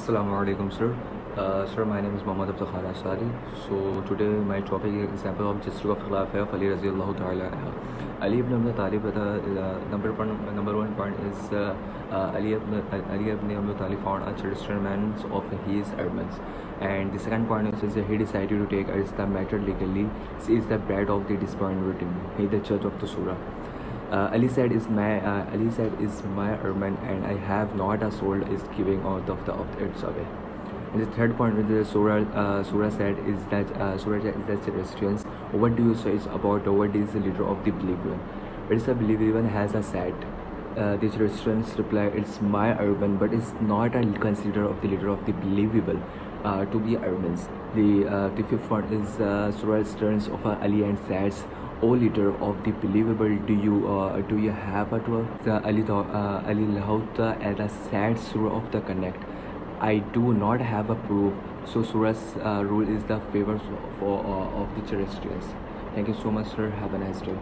Assalamu alaikum, sir. Sir, my name is Muhammad Abdul Asari. So today my topic is example of District of Khilafah of Ali Raziyallahu Ta'ala anha. Ali ibn Abi Talib, number one point is Ali ibn Abi Talib found a traditional man of his urban's. And the second point is he decided to take Islam method legally. He is the bread of the disappointed. He the judge of the surah. Ali said is my urban, and I have not a soul is giving out of its away. And the third point with the surah said is that Christians. What do you say about what is the leader of the believer? It is a believer has a said. The Christians reply, it's my urban, but it's not a consider of the leader of the believable to be urbans. The fifth one is surah turns of Ali and says, O leader of the believable, do you have a Ali Lahauta as a sad surah of the connect? I do not have a proof. So surah's rule is the favor of the Christians. Thank you so much, sir. Have a nice day.